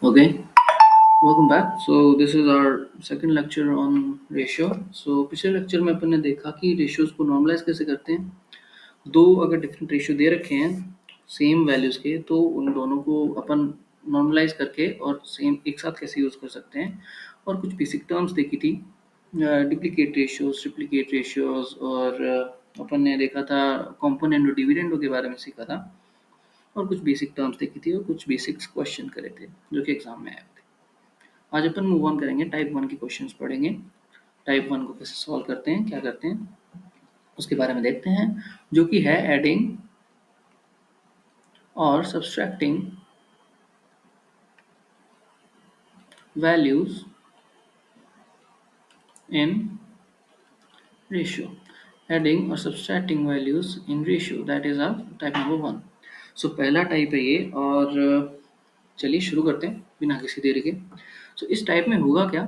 Okay, welcome back. So this is our second lecture on ratio. So पिछले lecture में अपन ने देखा कि रेशियोज को नॉर्मलाइज कैसे करते हैं। दो अगर डिफरेंट रेशियो दे रखे हैं सेम वैल्यूज के, तो उन दोनों को अपन नॉर्मलाइज करके और सेम एक साथ कैसे यूज कर सकते हैं। और कुछ बेसिक टर्म्स देखी थी, डुप्लीकेट रेशियोज, ट्रिप्लीकेट रेशियोज, और अपन ने देखा था कॉम्पोनेंट और डिविडेंडो के बारे में सीखा था। और कुछ बेसिक टर्म्स देखी थी और कुछ बेसिक्स क्वेश्चन करे थे जो कि एग्जाम में आए थे। आज अपन मूव ऑन करेंगे, टाइप वन के क्वेश्चंस पढ़ेंगे। टाइप वन को कैसे सॉल्व करते हैं, क्या करते हैं, उसके बारे में देखते हैं, जो कि है एडिंग और subtracting values in ratio. Adding और subtracting values in ratio, that is our type number one. So पहला टाइप है ये, और चलिए शुरू करते हैं बिना किसी देरी के। सो इस टाइप में होगा क्या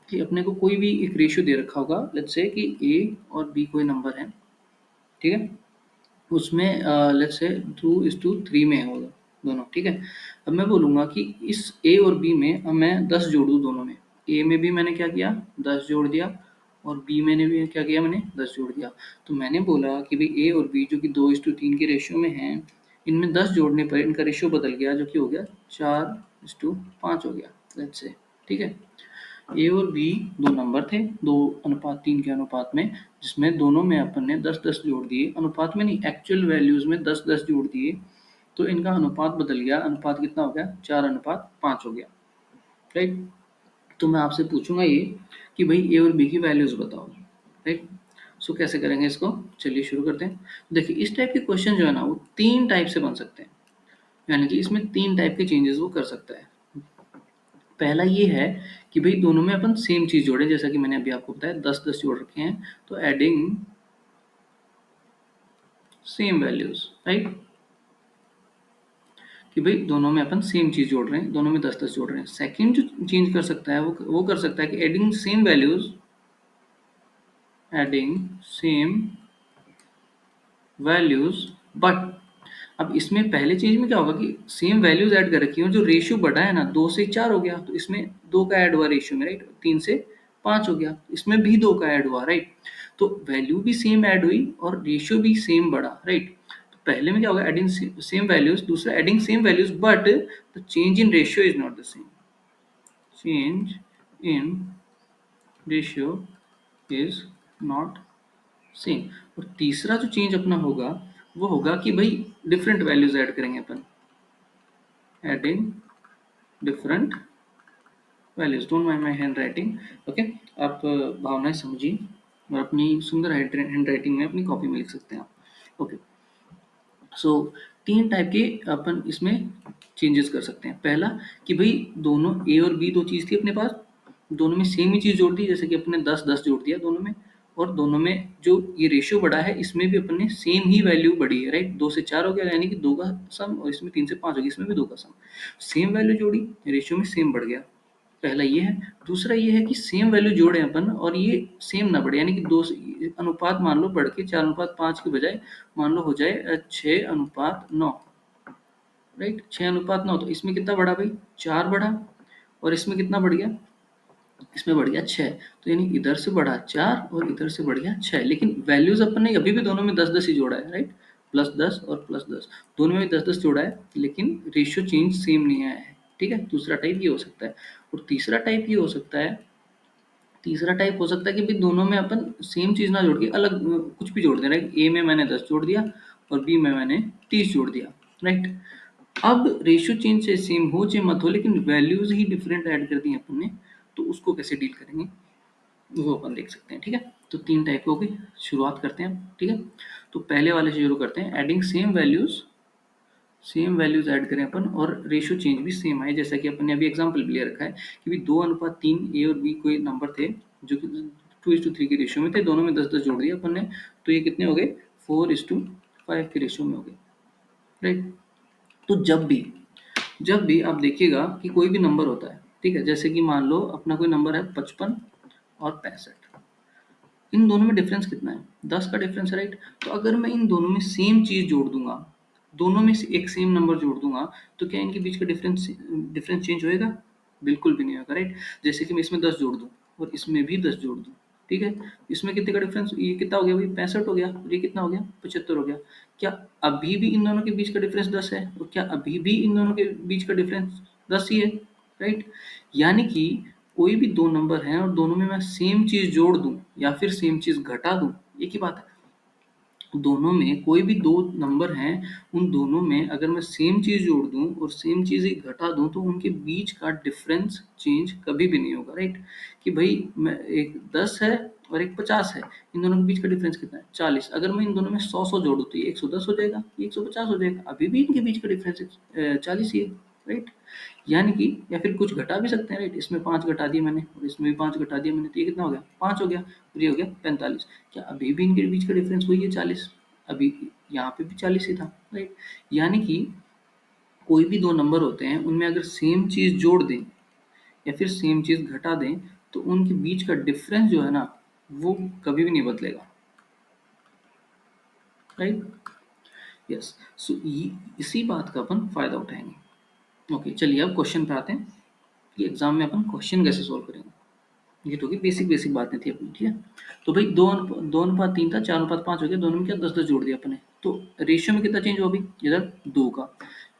कि अपने को कोई भी एक रेशियो दे रखा होगा, लेट्स से कि ए और बी कोई नंबर है, ठीक है। उसमें लेट्स से 2:3 में होगा दोनों, ठीक है। अब मैं बोलूँगा कि इस ए और बी में अब मैं 10 जोड़ूँ दोनों में। ए में भी मैंने क्या किया, 10 जोड़ दिया, और बी मैंने भी क्या किया, मैंने 10 जोड़ दिया। तो मैंने बोला कि भाई ए और बी जो कि 2:3 के रेशियो में हैं, इनमें 10 जोड़ने पर इनका रेशियो बदल गया, जो कि हो गया 4:5 हो गया, लेट्स से, ठीक है। ए और बी दो नंबर थे, 2:3 के अनुपात में, जिसमें दोनों में अपन ने 10-10 जोड़ दिए, अनुपात में नहीं, एक्चुअल वैल्यूज में 10-10 जोड़ दिए, तो इनका अनुपात बदल गया। अनुपात कितना हो गया, 4:5 हो गया, राइट। तो मैं आपसे पूछूंगा ये कि भाई ए और बी की वैल्यूज बताओ, राइट। सो कैसे करेंगे इसको, चलिए शुरू करते हैं। देखिए इस टाइप के क्वेश्चन जो है ना, वो तीन टाइप से बन सकते हैं, यानी कि इसमें तीन टाइप के चेंजेस वो कर सकता है। पहला ये है कि भाई दोनों में अपन सेम चीज जोड़े, जैसा कि मैंने अभी आपको बताया 10-10 जोड़ रखे हैं, तो एडिंग सेम वैल्यूज, राइट। कि भाई दोनों में अपन सेम चीज जोड़ रहे हैं, दोनों में 10-10 जोड़ रहे हैं। सेकंड जो चेंज कर सकता है वो कर सकता है कि adding same values, adding same values but, अब इसमें पहले चीज में क्या होगा कि सेम वैल्यूज ऐड कर रखी हो, जो रेशियो बढ़ा है ना, 2 से 4 हो गया, तो इसमें 2 का ऐड हुआ रेशियो में, राइट। 3 से 5 हो गया, इसमें भी 2 का ऐड हुआ, राइट। तो वैल्यू भी सेम ऐड हुई और रेशियो भी सेम बढ़ा, राइट। तो पहले में क्या होगा, एडिंग सेम वैल्यूज, दूसरा adding same values but the change in ratio is not the same, change in ratio is not same. और तीसरा जो चेंज अपना होगा वो होगा कि भाई डिफरेंट वैल्यूज ऐड करेंगे अपन, adding different values. Don't mind my handwriting, okay. आप भावनाएं समझिए और अपनी सुंदर हैंड राइटिंग में अपनी कॉपी में लिख सकते हैं आप, ओके। सो तीन टाइप के अपन इसमें चेंजेस कर सकते हैं। पहला कि भाई दोनों ए और बी दो चीज थी अपने पास, दोनों में सेम ही चीज जोड़ दी, जैसे कि अपने 10-10 जोड़ दिया दोनों में, और दोनों में जो ये रेशियो बढ़ा है इसमें भी अपन ने सेम ही वैल्यू बढ़ी है, राइट। 2 से 4 हो गया, यानी कि 2 का सम, और इसमें 3 से 5 हो गया, इसमें भी 2 का सम। सेम वैल्यू जोड़ी, रेशियो में सेम बढ़ गया, पहला ये है। दूसरा ये है कि सेम वैल्यू जोड़े अपन और ये सेम ना बढ़े, यानी कि अनुपात मान लो बढ़ के 4:5 के बजाय मान लो हो जाए 6:9, राइट। 6:9, तो इसमें कितना बढ़ा भाई, 4 बढ़ा, और इसमें कितना बढ़ गया, इसमें बढ़ गया 6। तो यानी इधर से बढ़ा 4 और इधर से बढ़ गया 6, लेकिन वैल्यूज अपन ने अभी भी दोनों में 10-10 ही जोड़ा है, राइट। +10 और +10 दोनों में 10-10 जोड़ा है, लेकिन रेशियो चेंज सेम नहीं आया है, ठीक है। दूसरा टाइप ये हो सकता है। और तीसरा टाइप ये हो सकता है, तीसरा टाइप हो सकता है कि भाई दोनों में अपन सेम चीज ना जोड़ के अलग कुछ भी जोड़ दे, राइट। ए में मैंने 10 जोड़ दिया और बी में मैंने 30 जोड़ दिया, राइट। अब रेशियो चेंज से सेम हो चाहे मत हो, लेकिन वैल्यूज ही डिफरेंट ऐड कर दी अपन ने, तो उसको कैसे डील करेंगे वो अपन देख सकते हैं, ठीक है। तो तीन टाइप हो गई, शुरुआत करते हैं, ठीक है। तो पहले वाले से शुरू करते हैं, एडिंग सेम वैल्यूज ऐड करें अपन और रेशियो चेंज भी सेम आए, जैसा कि अपन ने अभी एग्जांपल भी ले रखा है कि भी 2:3 ए और बी कोई नंबर थे जो कि 2:3 के रेशियो में थे, दोनों में 10-10 जोड़ दिया अपन ने, तो ये कितने हो गए, 4:5 के रेशियो में हो गए, राइट। तो जब भी आप देखिएगा कि कोई भी नंबर होता है, ठीक है, जैसे कि मान लो अपना कोई नंबर है 55 और 65, इन दोनों में डिफरेंस कितना है, 10 का डिफरेंस है, राइट। तो अगर मैं इन दोनों में सेम चीज जोड़ दूंगा, दोनों में से एक सेम नंबर जोड़ दूंगा तो क्या इनके बीच का डिफरेंस डिफरेंस चेंज होएगा? बिल्कुल भी नहीं होगा, राइट? जैसे कि मैं इसमें 10 जोड़ दूं और इसमें भी 10 जोड़ दूं, ठीक है, इसमें कितने का डिफरेंस, ये कितना हो गया भाई, 65 हो गया, और ये कितना हो गया, 75 हो गया। क्या अभी भी इन दोनों के बीच का डिफरेंस 10 है? और क्या अभी भी इन दोनों के बीच का डिफरेंस 10 ही है, राइट? यानी कि कोई भी दो नंबर हैं और दोनों में मैं सेम चीज जोड़ दूं या फिर सेम चीज घटा दूं, एक ही बात है। दोनों में कोई भी दो नंबर हैं, उन दोनों में अगर मैं सेम चीज जोड़ दूं और सेम चीज ही घटा दूं तो उनके बीच का डिफरेंस चेंज कभी भी नहीं होगा, राइट? कि भाई मैं एक 10 है और एक 50 है, इन दोनों के बीच का डिफरेंस कितना है, 40। अगर मैं इन दोनों में 100 जोड़ूं तो ये 110 हो जाएगा, ये 150 हो जाएगा, अभी भी इनके बीच का डिफरेंस 40 ही है, राइट? यानी कि या फिर कुछ घटा भी सकते हैं, राइट? इसमें 5 घटा दिए मैंने और इसमें भी 5 घटा दिए मैंने, तो ये कितना हो गया, 5 हो गया, और ये हो गया 45। क्या अभी भी इनके बीच का डिफरेंस वही है, 40? अभी यहाँ पे भी 40 ही था, राइट? यानी कि कोई भी दो नंबर होते हैं, उनमें अगर सेम चीज जोड़ दें या फिर सेम चीज घटा दें तो उनके बीच का डिफरेंस जो है ना, वो कभी भी नहीं बदलेगा, राइट? यस। सो इसी बात का अपन फायदा उठाएंगे। ओके, चलिए अब क्वेश्चन पे आते हैं कि एग्जाम में अपन क्वेश्चन कैसे सोल्व करेंगे। ये तो होगी बेसिक बेसिक बातें थी अपनी, ठीक है। तो भाई दो अनुपात तीन था, 4:5 हो गया, दोनों में क्या 10-10 जोड़ दिया अपने, तो रेशियो में कितना चेंज हुआ अभी, इधर 2 का,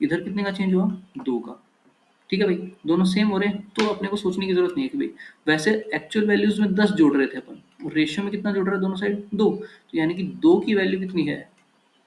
इधर कितने का चेंज हुआ, 2 का, ठीक है भाई। दोनों सेम हो रहे हैं तो अपने को सोचने की जरूरत नहीं है कि भाई, वैसे एक्चुअल वैल्यूज में 10 जोड़ रहे थे अपन और रेशियो में कितना जोड़ रहे हैं दोनों साइड, 2, तो यानी कि 2 की वैल्यू कितनी है,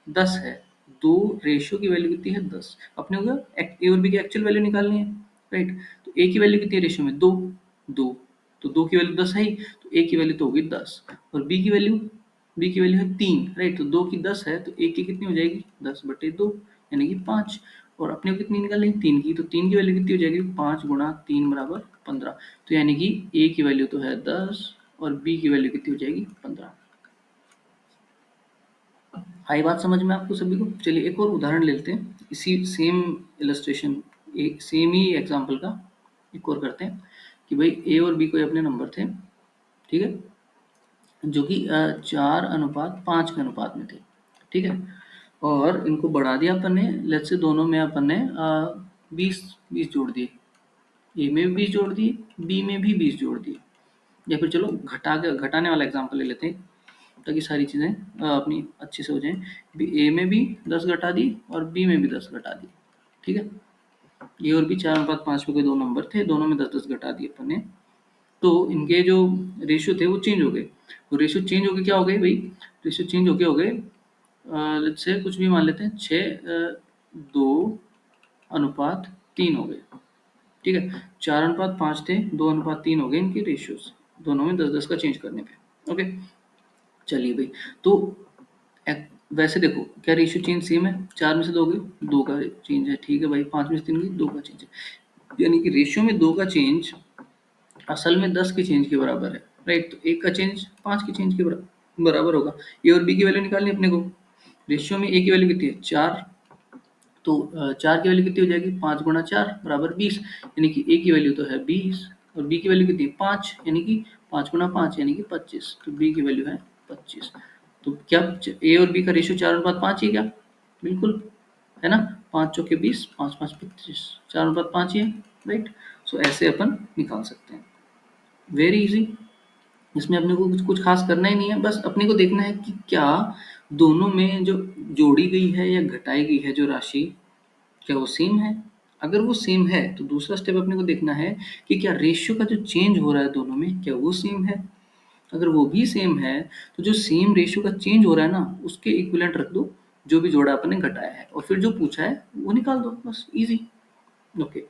10 है। 2 रेशियो की वैल्यू कितनी है, 10। अपने को ए और बी की एक्चुअल वैल्यू निकालनी है, राइट? तो ए की वैल्यू कितनी है रेशियो में, 2, 2, तो 2 की वैल्यू 10 है ही, तो ए की वैल्यू तो होगी 10। और बी की वैल्यू है 3, राइट? तो 2 की 10 है तो ए की कितनी हो जाएगी, 10/2, यानी कि 5। और अपने को कितनी निकालनी है, 3 की, तो 3 की वैल्यू कितनी हो जाएगी, 5 गुणा 3 बराबर 15। तो यानी कि ए की वैल्यू तो है 10 और बी की वैल्यू कितनी हो जाएगी, 15। आई बात समझ में आपको सभी को? चलिए एक और उदाहरण ले लेते हैं, इसी सेम इलस्ट्रेशन, एक सेम ही एग्जांपल का एक और करते हैं कि भाई ए और बी कोई अपने नंबर थे, ठीक है, जो कि 4:5 के अनुपात में थे, ठीक है। और इनको बढ़ा दिया अपन ने, लेट्स से दोनों में अपन ने 20 20 जोड़ दिए, ए में भी 20 जोड़ दिए, बी में भी 20 जोड़ दिए। या फिर चलो घटाने वाला एग्जांपल ले लेते हैं ताकि सारी चीज़ें अपनी अच्छे से हो जाएँ। ए में भी 10 घटा दी और बी में भी 10 घटा दी, ठीक है। ए और बी 4:5 में कोई दो नंबर थे, दोनों में 10-10 घटा दिए अपन ने। तो इनके जो रेशियो थे वो चेंज हो गए। तो रेशियो चेंज हो गए, क्या हो गए भाई? रेशियो चेंज हो गए, लेट्स से कुछ भी मान लेते हैं, 6:2:3 हो गए, ठीक है। 4:5 थे, 2:3 हो गए इनके रेशियोज, दोनों में 10-10 का चेंज करने पे। ओके, चलिए भाई। तो वैसे देखो क्या रेशियो चेंज सेम है, 4 में से 2 गए, 2 का चेंज है, ठीक है भाई। 5 में से 3 गई, 2 का चेंज है, यानी कि रेशियो में 2 का चेंज असल में 10 के चेंज के बराबर है, राइट? तो 1 का चेंज 5 के चेंज के बराबर होगा। ए और बी की वैल्यू निकालनी है अपने को। रेशियो में ए की वैल्यू कितनी है, 4, तो 4 की वैल्यू कितनी हो जाएगी, 5 गुणा 4 बराबर 20, यानी कि ए की वैल्यू तो है 20 और बी की वैल्यू कितनी है, 5, यानी कि 5 गुणा 5 यानी कि 25, तो बी की वैल्यू है 25। तो क्या ए और बी का रेशियो 4:5 ही क्या, बिल्कुल, है ना? 5 चौके 20, 5 5 25, 4:5 ही है, राइट? सो ऐसे अपन निकाल सकते हैं, वेरी इजी। इसमें अपने को कुछ कुछ खास करना ही नहीं है, बस अपने को देखना है कि क्या दोनों में जो जोड़ी गई है या घटाई गई है जो राशि, क्या वो सेम है? अगर वो सेम है तो दूसरा स्टेप अपने को देखना है कि क्या रेशियो का जो चेंज हो रहा है दोनों में, क्या वो सेम है? अगर वो भी सेम है तो जो सेम रेशियो का चेंज हो रहा है ना, उसके इक्विवेलेंट रख दो जो भी जोड़ा अपन ने घटाया है, और फिर जो पूछा है वो निकाल दो, बस इजी। ओके,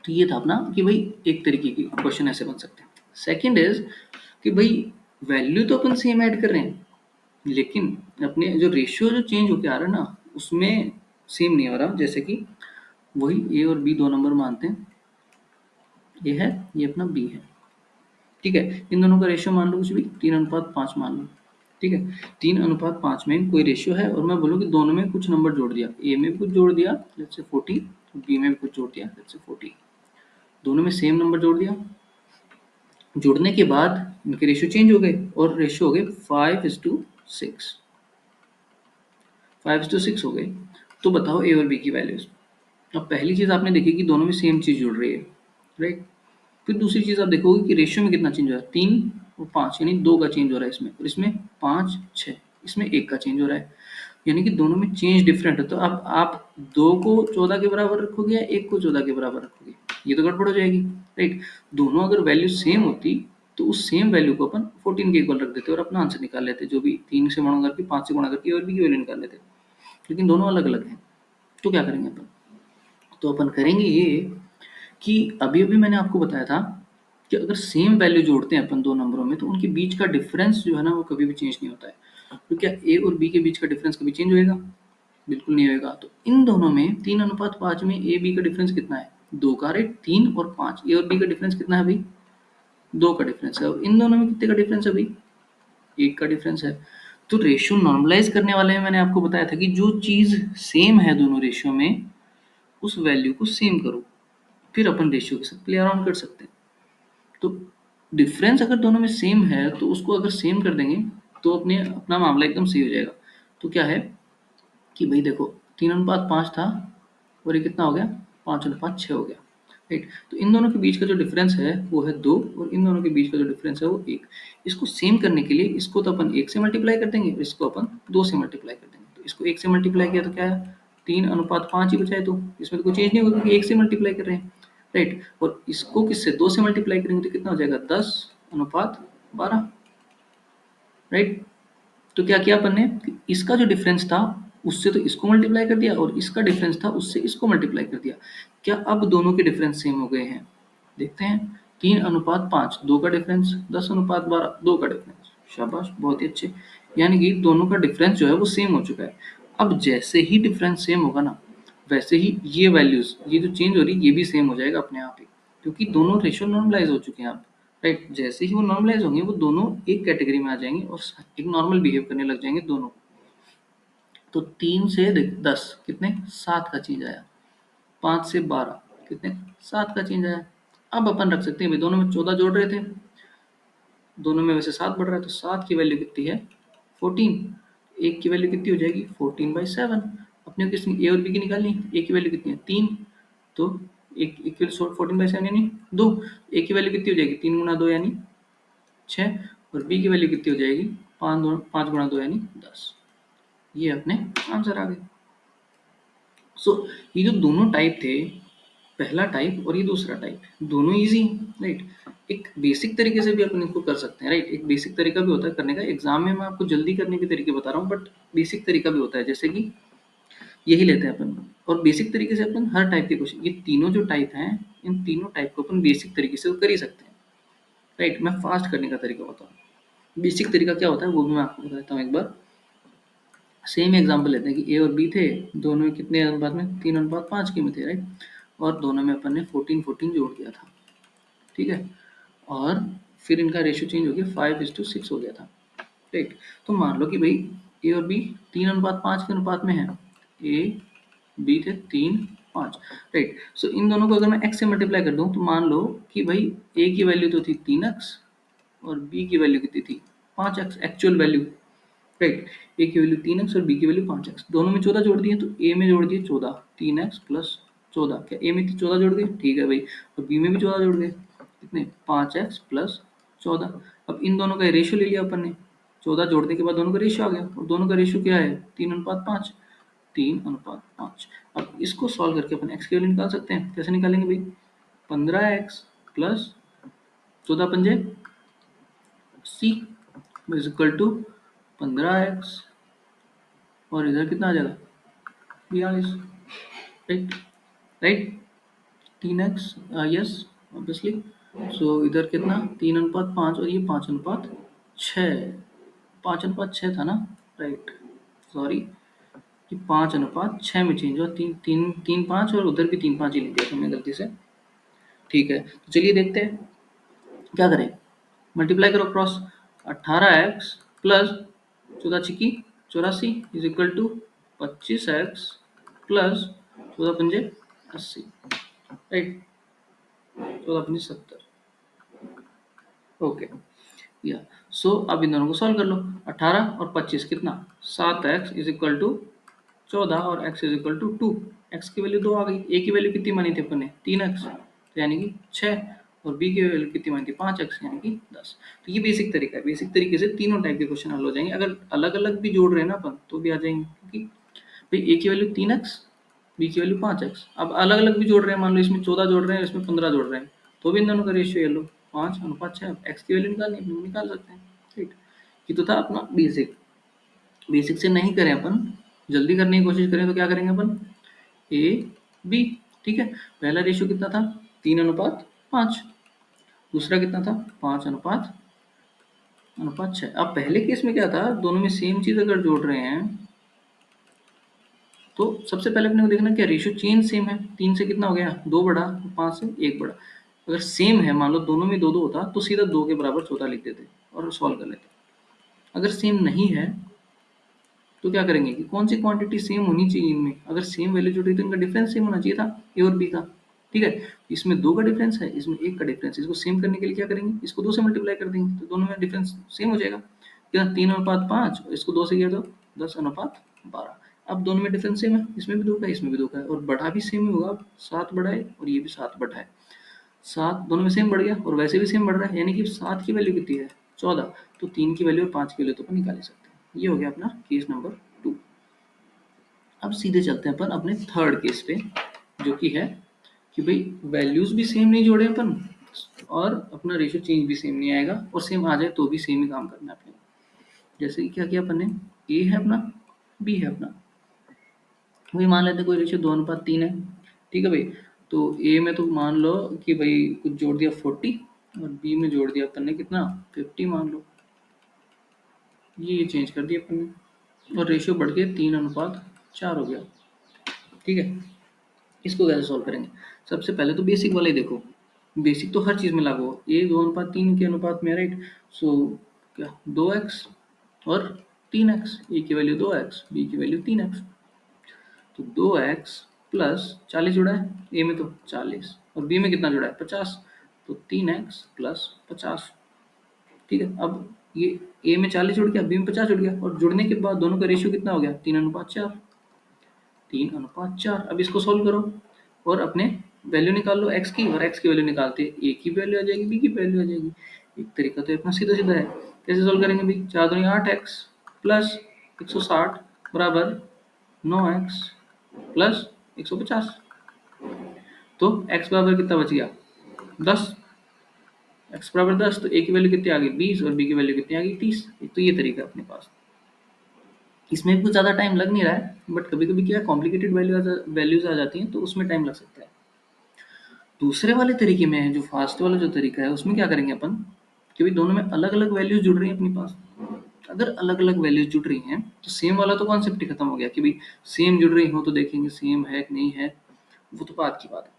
तो ये था अपना कि भाई एक तरीके की क्वेश्चन ऐसे बन सकते हैं। सेकंड इज कि भाई वैल्यू तो अपन सेम ऐड कर रहे हैं, लेकिन अपने जो रेशियो जो चेंज होके आ रहा है ना, उसमें सेम नहीं हो रहा। जैसे कि वही ए और बी दो नंबर मानते हैं, ये है, ये अपना बी है, ठीक है। इन दोनों का रेशियो मान लो कुछ भी, 3:5 मान लो, ठीक है। 3:5 में कोई रेशियो है और मैं बोलूँ कि दोनों में कुछ नंबर जोड़ दिया, ए में भी कुछ जोड़ दिया, लेट्स से 40, बी में भी कुछ जोड़ दिया, लेट्स से 40, दोनों में सेम नंबर जोड़ दिया। जुड़ने के बाद इनके रेशियो चेंज हो गए और रेशियो हो गए 5:6, 5:6 हो गए। तो बताओ ए और बी की वैल्यूज। अब पहली चीज आपने देखी कि दोनों में सेम चीज जुड़ रही है, राइट। फिर दूसरी चीज आप देखोगे कि रेशियो में कितना चेंज हो रहा है, 3 और 5, यानी 2 का चेंज हो रहा है इसमें, और इसमें 5 6, इसमें 1 का चेंज हो रहा है, यानी कि दोनों में चेंज डिफरेंट है। तो अब आप 2 को 14 के बराबर रखोगे या 1 को 14 के बराबर रखोगे, ये तो गड़बड़ हो जाएगी, राइट। दोनों अगर वैल्यू सेम होती तो उस सेम वैल्यू को अपन 14 के इक्वल रख देते और अपना आंसर निकाल लेते, जो भी 3 से गुणा करके 5 से गुणा करके और बी की वैल्यू निकाल लेते। लेकिन दोनों अलग अलग हैं, तो क्या करेंगे अपन, तो अपन करेंगे ये कि अभी अभी मैंने आपको बताया था कि अगर सेम वैल्यू जोड़ते हैं अपन दो नंबरों में तो उनके बीच का डिफरेंस जो है ना वो कभी भी चेंज नहीं होता है। तो क्या ए और बी के बीच का डिफरेंस कभी चेंज होएगा, बिल्कुल नहीं होएगा। तो इन दोनों में 3:5 में ए बी का डिफरेंस कितना है, 2 का, राइट। 3 और 5, ए और बी का डिफरेंस कितना है भाई, 2 का डिफरेंस है। और इन दोनों में कितने का डिफरेंस है भाई, 1 का डिफरेंस है। तो रेशियो नॉर्मलाइज करने वाले में मैंने आपको बताया था कि जो चीज सेम है दोनों रेशियो में उस वैल्यू को सेम करो, फिर अपन रेशियो के साथ प्ले अराउंड कर सकते हैं। तो डिफरेंस अगर दोनों में सेम है तो उसको अगर सेम कर देंगे तो अपने अपना मामला एकदम सही हो जाएगा। तो क्या है कि भाई देखो 3:5 था और ये कितना हो गया, 5:6 हो गया, राइट। तो इन दोनों के बीच का जो डिफरेंस है वो है 2 और इन दोनों के बीच का जो डिफरेंस है वो 1। इसको सेम करने के लिए इसको तो अपन 1 से मल्टीप्लाई कर देंगे और इसको अपन 2 से मल्टीप्लाई कर देंगे। तो इसको 1 से मल्टीप्लाई किया तो क्या है, 3:5 ही बचा है, तो इसमें तो कोई चेंज नहीं होगा क्योंकि 1 से मल्टीप्लाई कर रहे हैं, राइट। और इसको किससे 2 से मल्टीप्लाई करेंगे तो कितना हो जाएगा, 10:12, राइट। तो क्या किया अपन ने, इसका जो डिफरेंस था उससे तो इसको मल्टीप्लाई कर दिया और इसका डिफरेंस था उससे इसको मल्टीप्लाई कर दिया। क्या अब दोनों के डिफरेंस सेम हो गए हैं, देखते हैं। 3:5, 2 का डिफरेंस, 10:12, 2 का डिफरेंस, शाबाश बहुत ही अच्छे। यानी कि दोनों का डिफरेंस जो है वो सेम हो चुका है। अब जैसे ही डिफरेंस सेम होगा ना वैसे ही ये वैल्यूज, ये जो चेंज हो रही है ये भी सेम हो जाएगा अपने आप ही, क्योंकि दोनों रेशियो नॉर्मलाइज हो चुके हैं अब, राइट। जैसे ही वो नॉर्मलाइज होंगे वो दोनों एक कैटेगरी में आ जाएंगे और एक नॉर्मल बिहेव करने लग जाएंगे दोनों। तो 3 से 10 कितने, 7 का चेंज आया। 5 से 12 कितने, 7 का चेंज आया। अब अपन रख सकते हैं भाई दोनों में 14 जोड़ रहे थे, दोनों में वैसे 7 बढ़ रहा है तो 7 की वैल्यू कितनी है, 14। एक की वैल्यू कितनी हो जाएगी, 14/7। अपने को किसकी, ए और बी की निकालनी, ए की वैल्यू कितनी है, 3। तो एक एक की वैल्यू 14/7 यानी 2। ए की वैल्यू कितनी हो जाएगी, 3 गुना 2 यानी 6। और बी की वैल्यू कितनी हो जाएगी, 5 गुना 2 यानी 10। ये अपने आंसर आ गए। सो ये जो दोनों टाइप थे, पहला टाइप और ये दूसरा टाइप, दोनों इजी, राइट। एक बेसिक तरीके से भी अपन इसको कर सकते हैं, राइट। एक बेसिक तरीका भी होता है करने का, एग्जाम में मैं आपको जल्दी करने के तरीके बता रहा हूँ, बट बेसिक तरीका भी होता है, जैसे कि यही लेते हैं अपन। और बेसिक तरीके से अपन हर टाइप के क्वेश्चन, ये तीनों जो टाइप हैं इन तीनों टाइप को अपन बेसिक तरीके से तो कर ही सकते हैं, राइट। मैं फास्ट करने का तरीका बताऊँ, बेसिक तरीका क्या होता है वो भी मैं आपको बताता हूँ एक बार। सेम एग्जांपल लेते हैं कि ए और बी थे, दोनों में कितने अनुपात में, 3:5 के में थे, राइट। और दोनों में अपन ने 14 जोड़ दिया था, ठीक है। और फिर इनका रेशियो चेंज हो गया, 5:6 हो गया था, राइट। तो मान लो कि भाई ए और बी 3:5 के अनुपात में है, ए बी थे 3 5, राइट। सो इन दोनों को अगर मैं x से मल्टीप्लाई कर दूं तो मान लो कि भाई ए की वैल्यू तो थी 3x और बी की वैल्यू कितनी थी, 5x एक्चुअल वैल्यू, राइट। ए की वैल्यू 3x और बी की वैल्यू 5x, दोनों में 14 जोड़ दिए तो ए में जोड़ दिए 14, 3x प्लस 14, क्या ए में 14 जोड़ दिए, ठीक है भाई। और बी में भी 14 जोड़ दिए, कितने, 5x प्लस 14। अब इन दोनों का रेशियो ले लिया अपन ने, 14 जोड़ने के बाद दोनों का रेशियो आ गया और दोनों का रेशियो क्या है, 3:5, 3:5। अब इसको सॉल्व करके अपन एक्स की वैल्यू निकाल सकते हैं, कैसे निकालेंगे भाई, 15x प्लस 14 पंजे 80 इज इक्वल टू 15x और इधर कितना आ जाएगा, 42, right, right. 3x, yes obviously. So इधर कितना, 3:5 और ये 5:6, 5:6 था ना, राइट। सॉरी, कि 5:6 में चेंज हुआ, 3 3 3 5 और उधर भी 3 5 ही लिख दिया था मैं गलती से, ठीक है। तो चलिए देखते हैं क्या करें, मल्टीप्लाई करो क्रॉस, 18x प्लस 14 छिकी 84 is equal to 25x plus 14 पंजे 80, राइट, 14 पंजे 70, ओके। या सो अब इन दोनों को सॉल्व कर लो, 18 और 25 कितना, 7x इज इक्वल टू 14 और x is equal to 2। x की वैल्यू 2 आ गई। a की वैल्यू कितनी मानी थी अपन ने 3x, तो यानी कि 6, और b की वैल्यू कितनी मानी थी 5x यानी कि 10। तो ये बेसिक तरीका है। बेसिक तरीके से तीनों टाइप के क्वेश्चन हल हो जाएंगे। अगर अलग अलग भी जोड़ रहे हैं ना अपन तो भी आ जाएंगे, क्योंकि भाई a की वैल्यू 3x, b की वैल्यू 5x। अब अलग अलग भी जोड़ रहे हैं, मान लो इसमें 14 जोड़ रहे हैं, इसमें 15 जोड़ रहे हैं, तो भी इन दोनों का रेशियो ये लो 5:6। x की वैल्यू निकालनी है, निकाल सकते हैं। ठीक, ये तो था अपना बेसिक। बेसिक से नहीं करें अपन, जल्दी करने की कोशिश करें तो क्या करेंगे अपन, ए बी। ठीक है, पहला रेशियो कितना था 3:5। दूसरा कितना था 5:6। अब पहले केस में क्या था, दोनों में सेम चीज अगर जोड़ रहे हैं तो सबसे पहले अपने को देखना क्या रेशियो चेंज सेम है। 3 से कितना हो गया 2 बढ़ा, 5 से 1 बढ़ा। अगर सेम है, मान लो दोनों में 2 2 होता तो सीधा 2 के बराबर 14 लिख देते और सॉल्व कर लेते। अगर सेम नहीं है तो क्या करेंगे कि कौन सी क्वांटिटी सेम होनी चाहिए इनमें। अगर सेम वैल्यू जुड़ रही तो इनका डिफरेंस सेम होना चाहिए था, ए और बी का। ठीक है, इसमें 2 का डिफरेंस है, इसमें 1 का डिफरेंस है। इसको सेम करने के लिए क्या करेंगे, इसको 2 से मल्टीप्लाई कर देंगे तो दोनों में डिफरेंस सेम हो जाएगा। क्या 3:5, इसको 2 से किया तो 10:12। अब दोनों में डिफरेंस सेम है, इसमें भी 2 का इसमें भी 2 का है, और बढ़ा भी सेम ही होगा। 7 बढ़ा है और ये भी 7 बढ़ा है। 7 दोनों में सेम बढ़ गया और वैसे भी सेम बढ़ रहा है, यानी कि 7 की वैल्यू कितनी है 14। तो 3 की वैल्यू और 5 की वैल्यू तो अपन निकाल ही सकते हैं। ये हो गया अपना केस नंबर 2। अब सीधे चलते हैं अपन अपने थर्ड केस पे, जो कि है कि भाई वैल्यूज भी सेम नहीं जोड़े अपन, और अपना रेशियो चेंज भी सेम नहीं आएगा, और सेम आ जाए तो भी सेम ही काम करना है अपने को। जैसे कि क्या किया अपन ने, ए है अपना, बी है अपना। वही मान लेते हैं कोई रेशियो 2:3 है। ठीक है भाई, तो ए में तो मान लो कि भाई कुछ जोड़ दिया 40, और बी में जोड़ दिया अपन ने कितना 50 मान लो। ये चेंज कर दिया अपन ने, और रेशियो बढ़ के 3:4 हो गया। ठीक है, इसको कैसे सॉल्व करेंगे। सबसे पहले तो बेसिक वाले देखो, बेसिक तो हर चीज में लागू हो। ए 2:3 के अनुपात में, राइट। सो क्या 2x और 3x, ए की वैल्यू 2x, बी की वैल्यू 3x। तो 2x प्लस 40 जुड़ा है ए में, तो 40, और बी में कितना जुड़ा है 50, तो 3x प्लस 50। ठीक है, अब ये ए में 40 जुड़ गया, बी में 50 जुड़ गया, और जुड़ने के बाद दोनों का रेशियो कितना हो गया 3:4। 3:4। अब इसको सोल्व करो और अपने वैल्यू निकाल लो x की, और x की वैल्यू निकालते a की वैल्यू आ जाएगी, b की वैल्यू आ जाएगी। एक तरीका तो अपना सीधा सीधा है। कैसे सोल्व करेंगे भाई, 4 दूनी 8x प्लस 160 बराबर 9x प्लस 150। तो x बराबर कितना बच गया 10। x बराबर 10, तो a की वैल्यू कितनी आ गई 20, और b की वैल्यू कितनी आ गई 30। तो ये तरीका है अपने पास। इसमें भी कुछ ज़्यादा टाइम लग नहीं रहा है, बट कभी कभी क्या कॉम्प्लिकेटेड वैल्यूज आ जाती हैं तो उसमें टाइम लग सकता है। दूसरे वाले तरीके में, जो फास्ट वाला जो तरीका है, उसमें क्या करेंगे अपन कि भाई दोनों में अलग अलग वैल्यूज जुड़ रही हैं अपने पास। अगर अलग अलग वैल्यूज जुड़ रही हैं तो सेम वाला तो कॉन्सेप्ट ही खत्म हो गया कि भाई सेम जुड़ रही हो तो देखेंगे सेम है कि नहीं है, वो तो बात की बात है।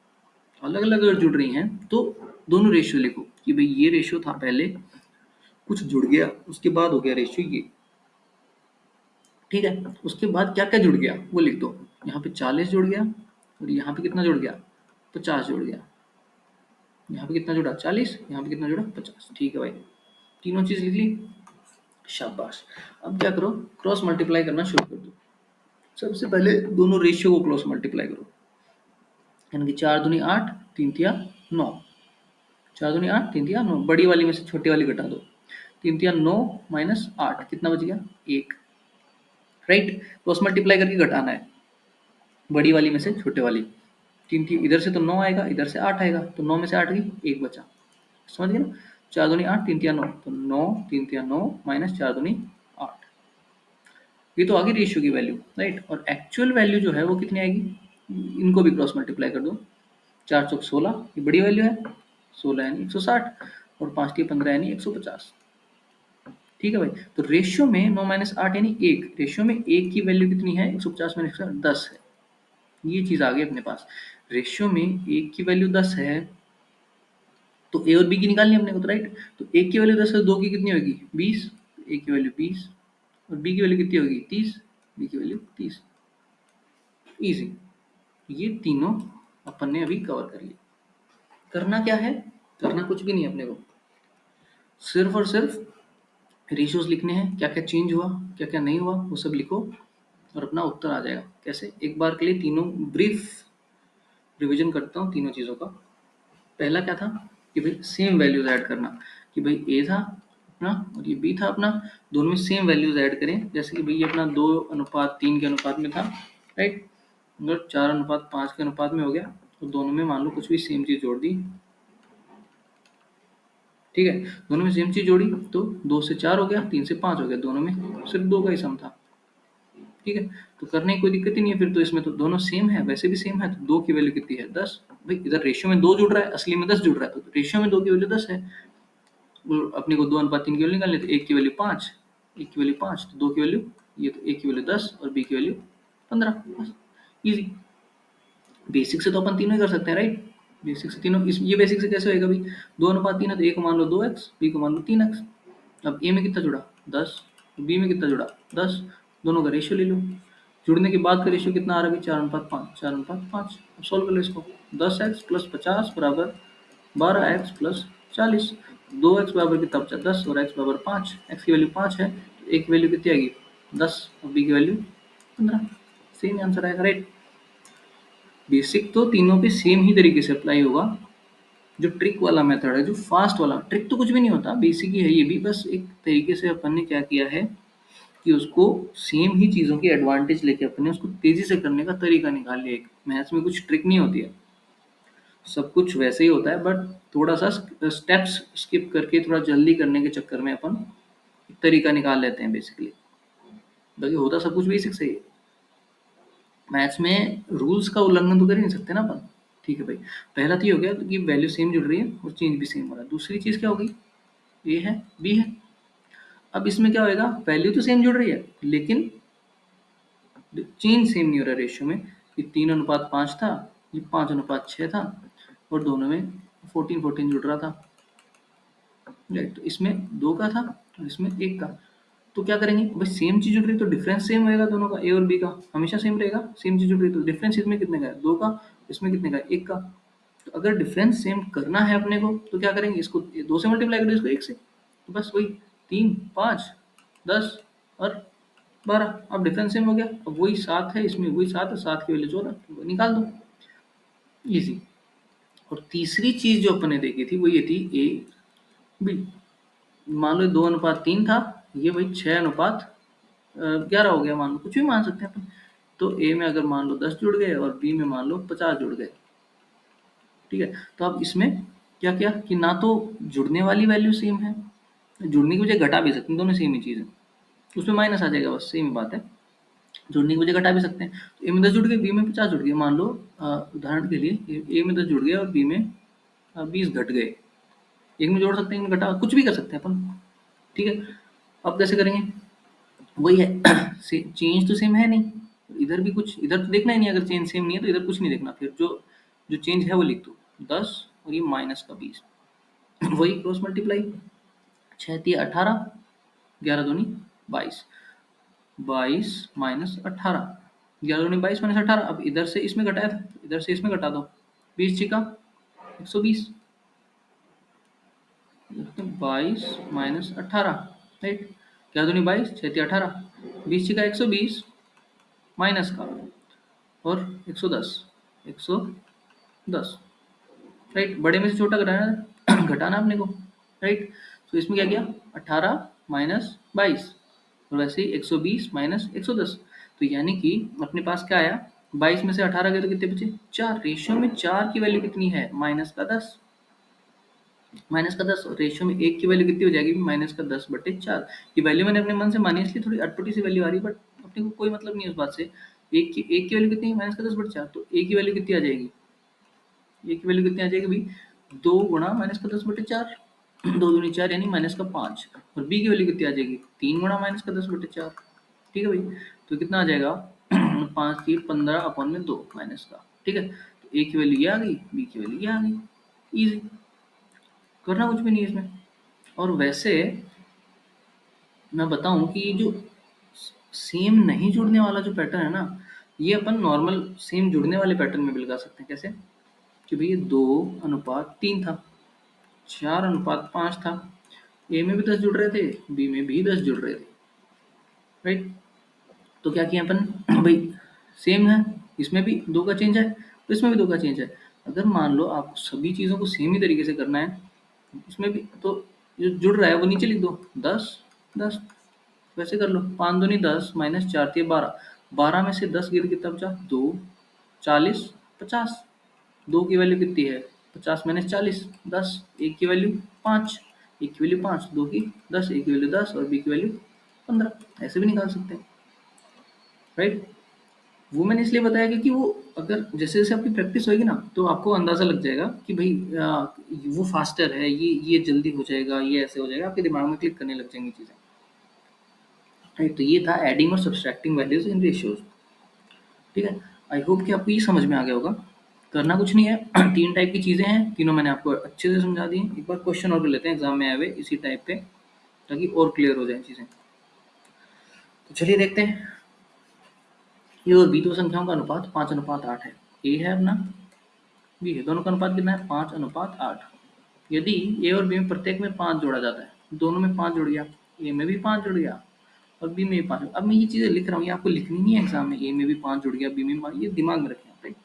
अलग अलग अगर जुड़ रही हैं तो दोनों रेशियो लिखो कि भाई ये रेशियो था पहले, कुछ जुड़ गया, उसके बाद हो गया रेशियो ये। ठीक है, उसके बाद क्या क्या जुड़ गया वो लिख दो। यहाँ पे 40 जुड़ गया, और यहाँ पे कितना जुड़ गया 50 जुड़ गया। यहाँ पे कितना जुड़ा 40, यहाँ पे कितना जुड़ा 50। ठीक है भाई, तीनों चीज लिख ली, शाबाश। अब क्या करो, क्रॉस मल्टीप्लाई करना शुरू कर दो। सबसे पहले दोनों रेशियो को क्रॉस मल्टीप्लाई करो, यानी कि 4 दूनी 8, 3 तिया 9। 4 दूनी 8, 3 तिया 9, बड़ी वाली में से छोटी वाली घटा दो। 3 तिया 9 माइनस 8 कितना बच गया 1। राइट, क्रॉस मल्टीप्लाई करके घटाना है बड़ी वाली में से छोटे वाली। 3 थी इधर से तो 9 आएगा, इधर से 8 आएगा, तो 9 में से 8 गई 1 बचा। समझ गए ना, 4 दूनी 8, 3 तिया 9, तो 9 3 तिया 9 माइनस 4 दूनी 8। ये तो आ गई रेशियो की वैल्यू, राइट। और एक्चुअल वैल्यू जो है वो कितनी आएगी, इनको भी क्रॉस मल्टीप्लाई कर दो। 4 चौक 16, ये बड़ी वैल्यू है, 16 यानी 160, और 5 टी 15 यानी 150। ठीक है भाई, तो रेशियो में 9 माइनस 8 यानी 1, रेशियो में 1 की वैल्यू कितनी है 150 माइनस 10 है। ये चीज आ गई अपने पास, रेशियो में 1 की वैल्यू 10 है, तो ए और बी की निकालनी है अपने को, तो राइट। तो एक की वैल्यू 10 है, 2 की कितनी होगी 20, ए की वैल्यू 20, और बी की वैल्यू कितनी होगी 30, बी की वैल्यू 30। इजी। ये तीनों अपन ने अभी कवर कर लिया। करना क्या है, करना कुछ भी नहीं है अपने को, सिर्फ और सिर्फ रेशियोज लिखने हैं, क्या क्या चेंज हुआ क्या क्या नहीं हुआ वो सब लिखो। और अपना उत्तर आ जाएगा। कैसे? एक बार के लिए तीनों ब्रीफ रिवीजन करता हूँ तीनों चीज़ों का। पहला क्या था कि भाई सेम वैल्यूज ऐड करना, कि भाई ए था अपना और ये बी था अपना, दोनों में सेम वैल्यूज ऐड करें। जैसे कि भाई ये अपना 2:3 के अनुपात में था, राइट। अगर 4:5 के अनुपात में हो गया तो दोनों में मान लो कुछ भी सेम चीज जोड़ दी, ठीक है। दोनों में सेम चीज जोड़ी तो 2 से 4 हो गया, 3 से 5 हो गया, दोनों में सिर्फ 2 का ही सम था, ठीक है। तो करने की कोई दिक्कत ही नहीं है फिर तो, इसमें तो दोनों सेम है, वैसे भी सेम है, तो 2 की वैल्यू कितनी है? 10। भाई इधर रेशियो में 2 जुड़ रहा है, असली में 10 जुड़ रहा है, तो रेशियो में 2 की वैल्यू 10 है। अपने को 2:3 की वैल्यू निकालनी है, तो एक की वैल्यू 5, एक की वैल्यू 5, तो 2 की वैल्यू, ये तो एक की वैल्यू 10 और बी की वैल्यू 15, बस इजी। बेसिक से तो अपन तीनों ही कर सकते हैं, राइट। बेसिक से तीनों ये बेसिक से कैसे होएगा भाई? 2:3 है तो ए को मान लो 2x, बी को मान लो 3x। अब ए में कितना जुड़ा? 10। बी में कितना जुड़ा? 10। दोनों का रेशियो ले लो। जुड़ने के बाद का रेशियो कितना आ रहा है भाई? 4:5, 4:5। अब सॉल्व कर लो इसको। 10x प्लस 50 बराबर 12x प्लस 40। 2x बराबर कितना बचा? 10 और x बराबर 5। x की वैल्यू 5 है तो a की वैल्यू कितनी आएगी? 10 और b की वैल्यू 15। सेम आंसर आएगा, राइट। बेसिक तो तीनों पे सेम ही तरीके से अप्लाई होगा। जो ट्रिक वाला मेथड है, जो फास्ट वाला, ट्रिक तो कुछ भी नहीं होता, बेसिक ही है ये भी, बस एक तरीके से अपन ने क्या किया है कि उसको सेम ही चीज़ों की एडवांटेज लेके अपन ने उसको तेजी से करने का तरीका निकाल लिया। एक मैथ्स में कुछ ट्रिक नहीं होती है, सब कुछ वैसे ही होता है, बट थोड़ा सा स्टेप्स स्किप करके थोड़ा जल्दी करने के चक्कर में अपन एक तरीका निकाल लेते हैं बेसिकली। बाकी होता सब कुछ बेसिक से ही है। मैथ्स में रूल्स का उल्लंघन तो कर ही नहीं सकते ना अपन। ठीक है भाई, पहला तो ये हो गया कि वैल्यू सेम जुड़ रही है और चेंज भी सेम हो रहा है। दूसरी चीज़ क्या हो गई? ए है, बी है। अब इसमें क्या होएगा? वैल्यू तो सेम जुड़ रही है लेकिन चेंज सेम नहीं हो रहा रेशियो में। ये 3:5 था, ये 5:6 था, और दोनों में 14 जुड़ रहा था, राइट। तो इसमें 2 का था और इसमें 1 का। तो क्या करेंगे भाई? सेम चीज जुड़ रही है तो डिफरेंस सेम रहेगा, दोनों का ए और बी का हमेशा सेम रहेगा। सेम चीज जुड़ रही है तो डिफरेंस इसमें कितने का है? 2 का। इसमें कितने का है? 1 का। तो अगर डिफरेंस सेम करना है अपने को तो क्या करेंगे? इसको 2 से मल्टीप्लाई करो, इसको 1 से, तो बस वही 3, 5, 10 और 12। अब डिफरेंस सेम हो गया। अब वही 7 है, इसमें वही 7 है, 7 की वैल्यू 14, तो निकाल दो, इजी। और तीसरी चीज जो अपन ने देखी थी वो ये थी ए बी। मान लो 2:3 था, ये भाई 6:11 हो गया, मान लो कुछ भी मान सकते हैं अपन। तो ए में अगर मान लो 10 जुड़ गए और बी में मान लो 50 जुड़ गए, ठीक है। तो अब इसमें क्या किया कि ना तो जुड़ने वाली वैल्यू सेम है, जुड़ने की वजह घटा भी सकते हैं, दोनों सेम ही चीज़ है, उसमें माइनस आ जाएगा, बस सेम ही बात है। जुड़ने की वजह घटा भी सकते हैं, तो ए में 10 जुड़ गए, बी में 50 जुड़ गए। मान लो उदाहरण के लिए ए में 10 जुड़ गए और बी में 20 घट गए। एक में जोड़ सकते हैं, एक में घटा, कुछ भी कर सकते हैं अपन, ठीक है। अब कैसे करेंगे? वही है चेंज तो सेम है नहीं, इधर भी कुछ, इधर तो देखना ही नहीं, अगर चेंज सेम नहीं है तो इधर कुछ नहीं देखना, फिर जो जो चेंज है वो लिख दो, 10 और ये माइनस का 20। वही क्रॉस मल्टीप्लाई, 6×3 = 18, 11×2 = 22, 22 माइनस 18, 11×2 = 22 माइनस 18। अब इधर से इसमें घटाया था, इधर से इसमें घटा दो, 20×6 = 120, 22 माइनस 18, राइट। 11×2 = 22, 6×3 = 18, 20×6 = 120 माइनस का और 110, 110, राइट। बड़े में से छोटा घटाना घटाना अपने को, राइट। तो इसमें क्या किया? 18 माइनस 22 और वैसे ही 120 माइनस 110। तो यानी कि अपने पास क्या आया? 22 में से 18 गए तो कितने बचे? 4। रेशियो में 4 की वैल्यू कितनी है? -10। -10 और रेशियो में 1 की वैल्यू कितनी हो जाएगी? -10/4। ये वैल्यू मैंने अपने मन से मानी, इसलिए थोड़ी अटपटी सी वैल्यू आ रही है, बट अपने को कोई मतलब नहीं है उस बात से। एक की वैल्यू कितनी है? -10/4। तो ए की वैल्यू कितनी आ जाएगी? ए की वैल्यू कितनी आ जाएगी भाई? 2 गुणा -10/4, 2 दूनी 4 यानी -5। और बी की वैल्यू कितनी आ जाएगी? 3 गुणा -10/4, ठीक है भाई। तो कितना आ जाएगा? 5×3 = 15/2 माइनस का, ठीक है। तो ए की वैल्यू ये आ गई, बी की वैल्यू ये आ गई, इजी। करना कुछ भी नहीं है इसमें। और वैसे मैं बताऊं कि ये जो सेम नहीं जुड़ने वाला जो पैटर्न है ना, ये अपन नॉर्मल सेम जुड़ने वाले पैटर्न में भी लगा सकते हैं। कैसे? कि भाई ये 2:3 था, 4:5 था, ए में भी 10 जुड़ रहे थे, बी में भी 10 जुड़ रहे थे, राइट। तो क्या किया अपन भाई, सेम है, इसमें भी 2 का चेंज है, तो इसमें भी 2 का चेंज है। अगर मान लो आपको सभी चीज़ों को सेम ही तरीके से करना है, इसमें भी तो जो जुड़ रहा है वो नीचे लिख दो, 10, 10 वैसे कर लो, 5 दूनी 10 माइनस 4 थी 12, 12 में से 10 गिर कितना बचा, 2, 40, 50, 2 की वैल्यू कितनी है, 50 माइनस 40, 10, एक की वैल्यू 5, एक की वैल्यू 5, 2 की 10, एक की वैल्यू 10 और बी की वैल्यू 15, ऐसे भी निकाल सकते हैं, राइट। वो मैंने इसलिए बताया क्योंकि वो अगर जैसे जैसे आपकी प्रैक्टिस होगी ना तो आपको अंदाजा लग जाएगा कि भाई वो फास्टर है, ये जल्दी हो जाएगा, ये ऐसे हो जाएगा, आपके दिमाग में क्लिक करने लग जाएंगी चीज़ें, राइट। तो ये था एडिंग और सब्सट्रैक्टिंग वैल्यूज इन रेशियोज, ठीक है। आई होप कि आपको ये समझ में आ गया होगा। करना कुछ नहीं है, 3 टाइप की चीज़ें हैं, तीनों मैंने आपको अच्छे से समझा दी हैं। एक बार क्वेश्चन और कर लेते हैं एग्जाम में आए हुए इसी टाइप पे, ताकि और क्लियर हो जाए चीज़ें। तो चलिए देखते हैं। ए और बी दो संख्याओं का अनुपात 5:8 है। ए है अपना, बी है, दोनों का अनुपात कितना है, 5:8। यदि ए और बी में प्रत्येक में 5 जोड़ा जाता है, दोनों में 5 जुड़ गया, ए में भी 5 जुड़ गया और बी में भी 5। अब मैं ये चीज़ें लिख रहा हूँ, ये आपको लिखनी नहीं है एग्जाम में, ए में भी 5 जुड़ गया, बी में भी 5, ये दिमाग में रखें आप, राइट।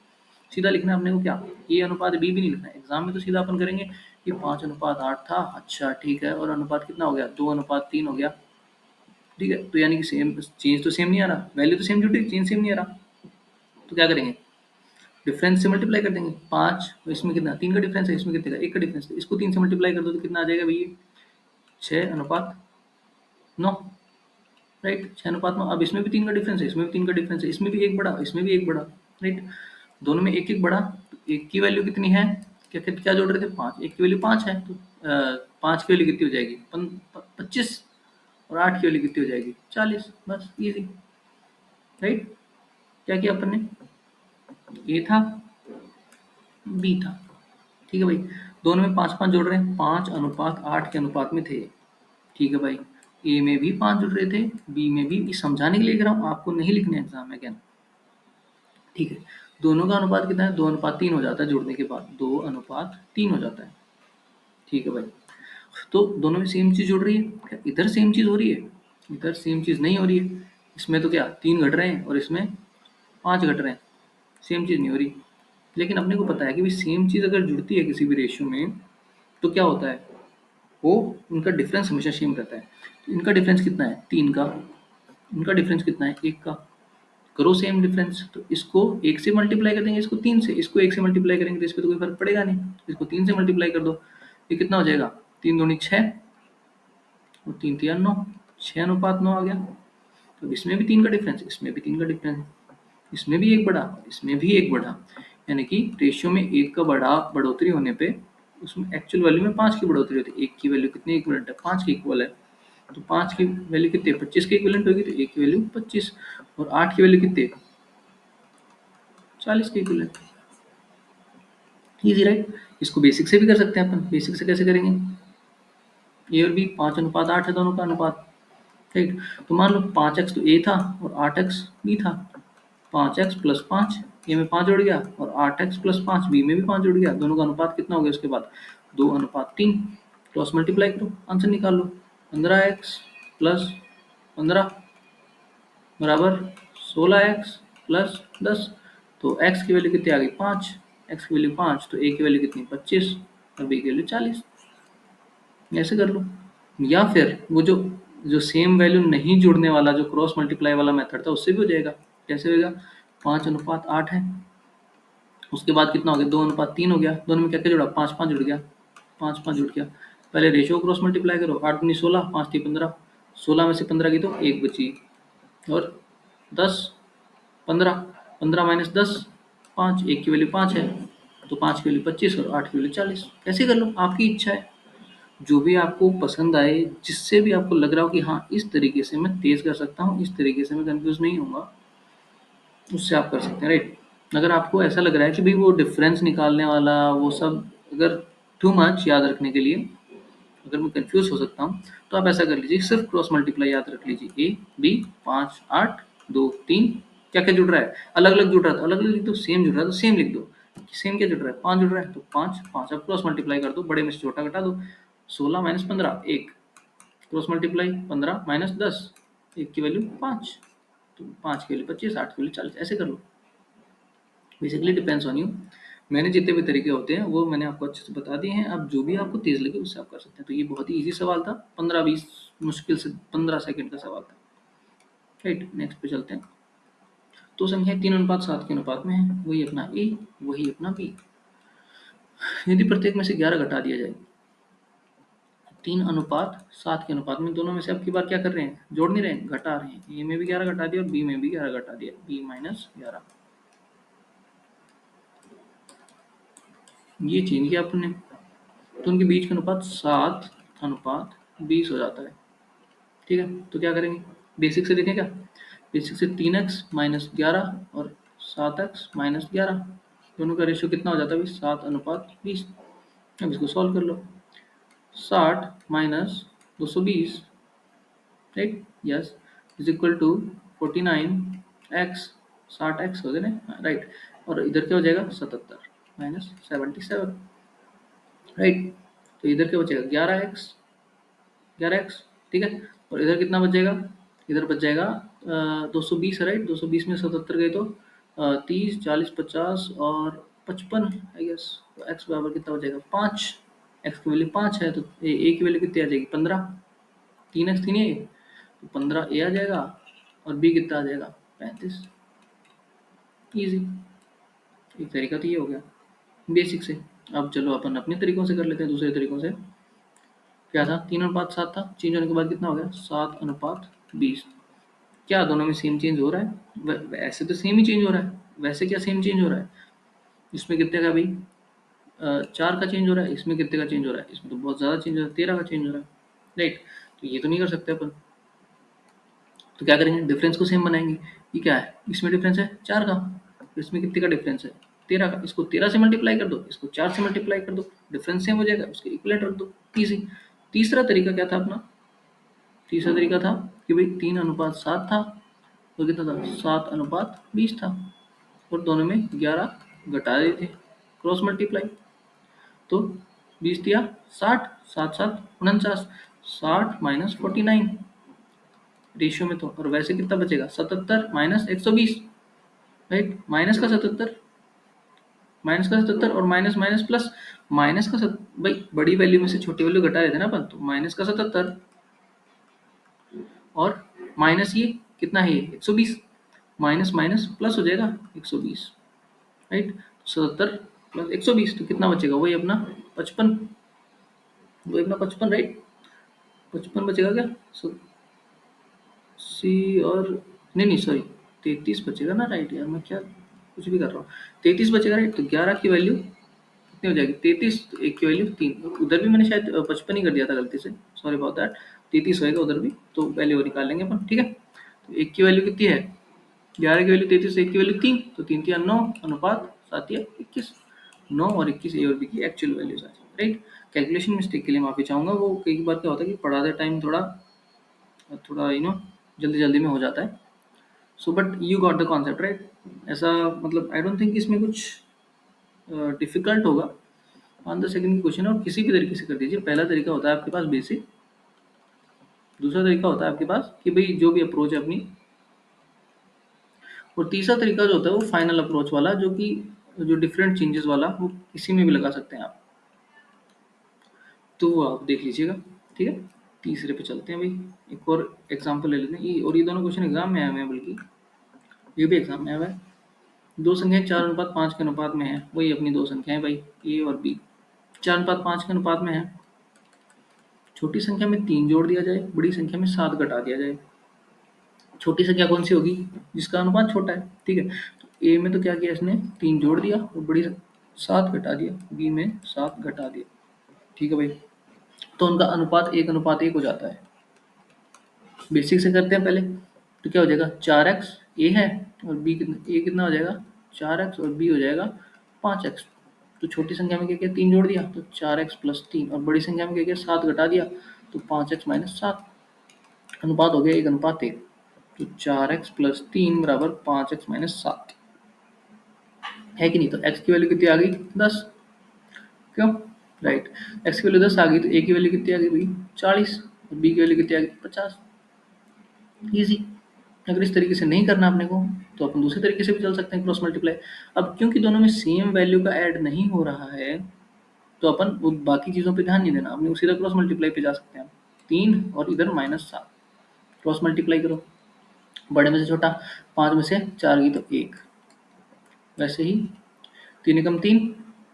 सीधा लिखना है अपने को क्या, ए अनुपात बी भी नहीं लिखना है एग्जाम में, तो सीधा अपन करेंगे कि 5:8 था, अच्छा ठीक है, और अनुपात कितना हो गया, 2:3 हो गया, ठीक है। तो यानी कि सेम चेंज तो सेम नहीं आ रहा, वैल्यू तो सेम जुड़ी, चेंज सेम नहीं आ रहा, तो क्या करेंगे, डिफरेंस से मल्टीप्लाई कर देंगे। 5, इसमें कितना, 3 का डिफरेंस है, इसमें कितने का, 1 का डिफरेंस है, इसको 3 से मल्टीप्लाई कर दो तो कितना आ जाएगा भैया, 6:9, राइट। 6:9। अब इसमें भी 3 का डिफरेंस है, इसमें भी 3 का डिफरेंस है, इसमें भी एक बड़ा, इसमें भी एक बड़ा, राइट। दोनों में एक एक बड़ा, तो एक की वैल्यू कितनी है, क्या क्या क्या जोड़ रहे थे, 5, एक की वैल्यू 5 है, तो 5 की वैल्यू कितनी हो जाएगी, 25, और 8 की वैल्यू कितनी हो जाएगी, 40, बस इजी, राइट। क्या किया अपन ने, ए था, बी था, ठीक है भाई, दोनों में 5-5 जोड़ रहे हैं, 5:8 के अनुपात में थे, ठीक है भाई। ए में भी 5 जुड़ रहे थे, बी में भी, ये समझाने के लिए लिख रहा हूँ, आपको नहीं लिखने एग्जाम में, कहना, ठीक है। दोनों का अनुपात कितना है, 2:3 हो जाता है जोड़ने के बाद, 2:3 हो जाता है, ठीक है भाई। तो दोनों में सेम चीज जुड़ रही है क्या, इधर सेम चीज हो रही है, इधर सेम चीज नहीं हो रही है, इसमें तो क्या 3 घट रहे हैं और इसमें 5 घट रहे हैं, सेम चीज नहीं हो रही। लेकिन अपने को पता है कि भाई सेम चीज अगर जुड़ती है किसी भी रेशियो में, तो क्या होता है, वो उनका डिफरेंस हमेशा सेम रहता है। तो इनका डिफरेंस कितना है, 3 का, इनका डिफरेंस कितना है, 1 का, करो सेम डिफरेंस, तो इसको 1 से मल्टीप्लाई कर देंगे, इसको 3 से, इसको 1 से मल्टीप्लाई करेंगे तो इस पर तो कोई फर्क पड़ेगा नहीं, इसको 3 से मल्टीप्लाई कर दो, ये कितना हो जाएगा, 3 दूनी 6 और 3 तिया 9, 6:9 आ गया। तो इसमें भी 3 का डिफरेंस, इसमें भी 3 का डिफरेंस, इसमें भी एक बढ़ा, इसमें भी एक बढ़ा, यानी कि रेशियो में 1 का बढ़ोतरी होने पे उसमें एक्चुअल वैल्यू में 5 की बढ़ोतरी होती है। 1 की वैल्यू कितनी इक्वलेंट है, 5 की इक्वल है, तो 5 की वैल्यू कितनी है, 25 की इक्वलेंट होगी, तो 1 की वैल्यू 25, और 8 की वैल्यू कितनी है, 40 की इक्वलेंट, इजी राइट। इसको बेसिक से भी कर सकते हैं अपन, बेसिक से कैसे करेंगे, ए और बी 5:8 है दोनों का अनुपात, ठीक। तो मान लो 5x तो ए था और 8x बी था, 5x प्लस 5, ए में 5 जुड़ गया, और 8x प्लस 5 बी में भी 5 जुड़ गया, दोनों का अनुपात कितना हो गया, उसके बाद 2:3, क्रॉस मल्टीप्लाई करो, आंसर निकाल लो, 15x प्लस 15 बराबर 16x प्लस 10, तो x की वैल्यू कितनी आ गई, 5, x की वैल्यू 5, तो a की वैल्यू कितनी, 25, और b की वैल्यू 40, ऐसे कर लो। या फिर वो जो जो सेम वैल्यू नहीं जुड़ने वाला, जो क्रॉस मल्टीप्लाई वाला मेथड था, उससे भी हो जाएगा। कैसे होगा, 5:8 है, उसके बाद कितना हो गया, 2:3 हो गया, दोनों में क्या क्या जुड़ा, 5-5 जुड़ गया, 5-5 जुड़ गया, पहले रेशियो क्रॉस मल्टीप्लाई करो, 8 दूनी 16, 5 थी 15, 16 में से 15 की तो 1 बची, और 10, 15, 15 माइनस 10, 5, 1 की वैल्यू 5 है, तो 5 की वैल्यू 25 और 8 की वैल्यू 40, ऐसे कर लो, आपकी इच्छा है, जो भी आपको पसंद आए, जिससे भी आपको लग रहा हो कि हाँ इस तरीके से मैं तेज कर सकता हूँ, इस तरीके से मैं कंफ्यूज नहीं होऊंगा, उससे आप कर सकते हैं, राइट। अगर आपको ऐसा लग रहा है कि भाई वो डिफरेंस निकालने वाला वो सब अगर टू मच याद रखने के लिए, अगर मैं कंफ्यूज हो सकता हूँ, तो आप ऐसा कर लीजिए, सिर्फ क्रॉस मल्टीप्लाई याद रख लीजिए, ए बी 5 8 2 3, क्या क्या जुड़ रहा है, अलग अलग जुड़ रहा है तो अलग अलग लिख दो, सेम जुड़ रहा है तो सेम लिख दो, सेम क्या जुड़ रहा है, 5 जुड़ रहा है तो 5 5, अब क्रॉस मल्टीप्लाई कर दो, बड़े में से छोटा घटा दो, 16 माइनस 15 1, क्रॉस मल्टीप्लाई 15 माइनस 10, 1 की वैल्यू 5, तो 5 के वैल्यू 25, 8 के वैल्यू 40, ऐसे कर लो। Basically depends on you. मैंने जितने भी तरीके होते हैं वो मैंने आपको अच्छे से बता दिए हैं। अब जो भी आपको तेज़ लगे उससे आप कर सकते हैं। तो ये बहुत ही ईजी सवाल था, 15-20 मुश्किल से 15 सेकंड का सवाल था। राइट, नेक्स्ट पे चलते हैं। तो संख्या 3:7 के अनुपात में है, वही अपना ए, वही अपना बी। यदि प्रत्येक में से 11 घटा दिया जाए, 3:7 के अनुपात में, दोनों में से अब की बार क्या कर रहे हैं, जोड़ नहीं रहे हैं, घटा रहे हैं। ए में भी 11 घटा दिया और बी में भी 11 घटा दिया, बी माइनस 11। ये चेंज किया आपने, तो उनके बीच का अनुपात 7:20 हो जाता है। ठीक है, तो क्या करेंगे, बेसिक से देखें क्या, बेसिक से 3x माइनस 11 और 7x माइनस 11, दोनों का रेशियो कितना हो जाता है भाई, 7:20। अब इसको सॉल्व कर लो, 60 minus 220, right, yes, is equal to 49x, 60x हो गया ना, राइट। और इधर क्या हो जाएगा, 77 माइनस 77, राइट। तो इधर क्या बचेगा, 11x, ठीक है। और इधर कितना बच जाएगा, इधर बच जाएगा 220 है, राइट। 220 में 77 गए तो 30, 40, 50 और 55 आई गेस। तो x बराबर कितना हो जाएगा, 5। x की वैल्यू 5 है, तो a की वैल्यू कितनी आ जाएगी, 15। 3x 3 a, तो 15 a आ जाएगा, और b कितना आ जाएगा, 35। इजी, एक तरीका तो ये हो गया बेसिक से। अब चलो अपन अपने तरीकों से कर लेते हैं, दूसरे तरीकों से। क्या था, 3:7 था, चेंज होने के बाद कितना हो गया, 7:20। क्या दोनों में सेम चेंज हो रहा है, वैसे तो सेम ही चेंज हो रहा है, वैसे क्या सेम चेंज हो रहा है, इसमें कितने का भाई, 4 का चेंज हो रहा है, इसमें कितने का चेंज हो रहा है, इसमें तो बहुत ज़्यादा चेंज हो रहा है, 13 का चेंज हो रहा है, राइट। तो ये तो नहीं कर सकते अपन, तो क्या करेंगे, डिफरेंस को सेम बनाएंगे। ये क्या है, इसमें डिफरेंस है 4 का, इसमें कितने का डिफरेंस है, 13 का, इसको 13 से मल्टीप्लाई कर दो, इसको 4 से मल्टीप्लाई कर दो, डिफरेंस सेम हो जाएगा, उसके इक्वलेंट रख दो, इजी। तीसरा तरीका क्या था अपना, तीसरा तरीका था कि भाई 3:7 था, तो कितना था, 7:20 था, और दोनों में 11 घटा रहे थे, क्रॉस मल्टीप्लाई। तो 20 दिया 60, 7×7 = 49, 60 माइनस 49 रेशियो में, तो और वैसे कितना बचेगा, 77 माइनस 120, राइट। माइनस का 77 और माइनस माइनस प्लस, भाई बड़ी वैल्यू में से छोटी वैल्यू घटा रहे थे ना अपन, तो -77 और माइनस ये कितना है, 120, माइनस माइनस प्लस हो जाएगा 120, राइट। 77 प्लस 120 तो कितना बचेगा, वही अपना 55, वही अपना 55, राइट। 55 बचेगा क्या, सी और नहीं नहीं सॉरी, 33 बचेगा ना, राइट। यार मैं क्या कुछ भी कर रहा हूँ, 33 बचेगा, राइट। तो 11 की वैल्यू कितनी हो जाएगी, 33, तो 1 की वैल्यू 3, उधर भी मैंने शायद 55 ही कर दिया था गलती से, सॉरी अबाउट दैट। 33 होएगा उधर भी, तो वैल्यू निकाल लेंगे अपन, ठीक है। तो 1 की वैल्यू कितनी है, 11 की वैल्यू 33, 1 की वैल्यू 3, तो 3 3 9 अनुपात 7 या 21, 9 और 21 ए और बी की एक्चुअल वैल्यूज आ जाएगी, राइट। कैलकुलेशन मिस्टेक के लिए माफी चाहूंगा, वो कई बार क्या होता है कि पढ़ाते टाइम थोड़ा थोड़ा जल्दी जल्दी में हो जाता है। So but you got the concept, right. ऐसा मतलब आई डोंट थिंक इसमें कुछ डिफिकल्ट होगा। ऑन द सेकंड क्वेश्चन और किसी भी तरीके से कर दीजिए। पहला तरीका होता है आपके पास बेसिक, दूसरा तरीका होता है आपके पास कि भाई जो भी अप्रोच है अपनी, और तीसरा तरीका जो होता है वो फाइनल अप्रोच वाला, जो कि जो डिफरेंट चेंजेस वाला, वो किसी में भी लगा सकते हैं आप, तो वो आप देख लीजिएगा, ठीक है। तीसरे पे चलते हैं भाई, एक और एग्जांपल ले लेते हैं। और ये दोनों क्वेश्चन एग्जाम में आए हुए हैं, बल्कि ये भी एग्जाम में आया हुआ है। दो संख्याएं 4:5 के अनुपात में है, वही अपनी दो संख्याएं भाई, ए और बी। 4:5 के अनुपात में है, छोटी संख्या में 3 जोड़ दिया जाए, बड़ी संख्या में 7 घटा दिया जाए। छोटी संख्या कौन सी होगी, जिसका अनुपात छोटा है, ठीक है। तो ए में तो क्या किया इसने, 3 जोड़ दिया और बड़ी 7 घटा दिया, बी में 7 घटा दिया, ठीक है भाई। तो उनका अनुपात 1:1 हो जाता है। बेसिक से करते हैं पहले, तो क्या हो जाएगा, 4x ए है, और बी ए कितना हो जाएगा, 4x, और बी हो जाएगा 5x। तो छोटी संख्या में क्या किया, 3 जोड़ दिया, तो 4x प्लस 3, और बड़ी संख्या में क्या किया, 7 घटा दिया, तो 5x माइनस 7, अनुपात हो गया 1:1। तो 4x प्लस 3 बराबर 5x माइनस 7, है कि नहीं। तो x की वैल्यू कितनी आ गई, 10, क्यों, राइट। x की वैल्यू 10 आ गई, तो a की वैल्यू कितनी आ गई भाई, 40, और b की वैल्यू कितनी आ गई, 50, इजी। अगर इस तरीके से नहीं करना अपने को तो अपन दूसरे तरीके से भी चल सकते हैं क्रॉस मल्टीप्लाई। अब क्योंकि दोनों में सेम वैल्यू का ऐड नहीं हो रहा है तो अपन वो बाकी चीज़ों पे ध्यान नहीं देना, अपने सीधा क्रॉस मल्टीप्लाई पे जा सकते हैं। 3 और इधर -7 क्रॉस मल्टीप्लाई करो, बड़े में से छोटा 5 में से 4 गई तो 1, वैसे ही 3 एकम 3,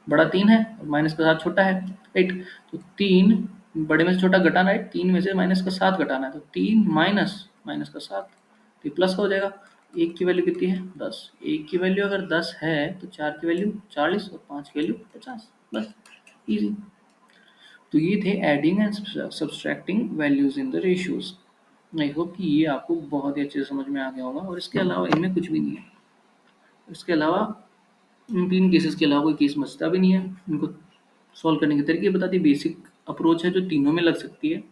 बड़ा 3 है और माइनस का 7 छोटा है, राइट। तो 3 बड़े में से छोटा घटाना है, 3 में से माइनस का 7 घटाना है, तो 3 माइनस माइनस का 7, तो ये प्लस का हो जाएगा। 1 की वैल्यू कितनी है 10, 1 की वैल्यू अगर 10 है तो 4 की वैल्यू 40 और 5 की वैल्यू 50, बस इजी। तो ये थे adding and subtracting values in the ratios. I hope कि ये आपको बहुत ही अच्छे से समझ में आ गया होगा, और इसके अलावा इनमें कुछ भी नहीं है। इसके अलावा इन 3 केसेस के अलावा कोई केस बचता भी नहीं है। इनको सॉल्व करने के तरीके बता दिए, बेसिक अप्रोच है जो तीनों में लग सकती है,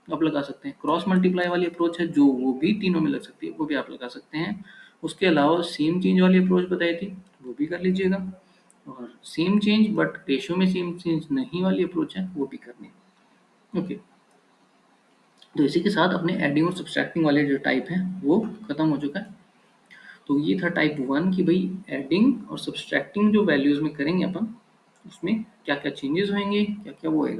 आप लगा सकते हैं। क्रॉस मल्टीप्लाई वाली अप्रोच है जो वो भी तीनों में लग सकती है, वो भी आप लगा सकते हैं। उसके अलावा सेम चेंज वाली अप्रोच बताई थी, वो भी कर लीजिएगा। और सेम चेंज बट रेशियो में सेम चेंज नहीं वाली अप्रोच है, वो भी करनी है। ओके, तो इसी के साथ अपने एडिंग और सब्सट्रैक्टिंग वाले जो टाइप है वो खत्म हो चुका है। तो ये था टाइप 1 कि भाई एडिंग और सब्सट्रैक्टिंग जो वैल्यूज में करेंगे अपन, उसमें क्या क्या चेंजेस होंगे, क्या क्या वो होएगा।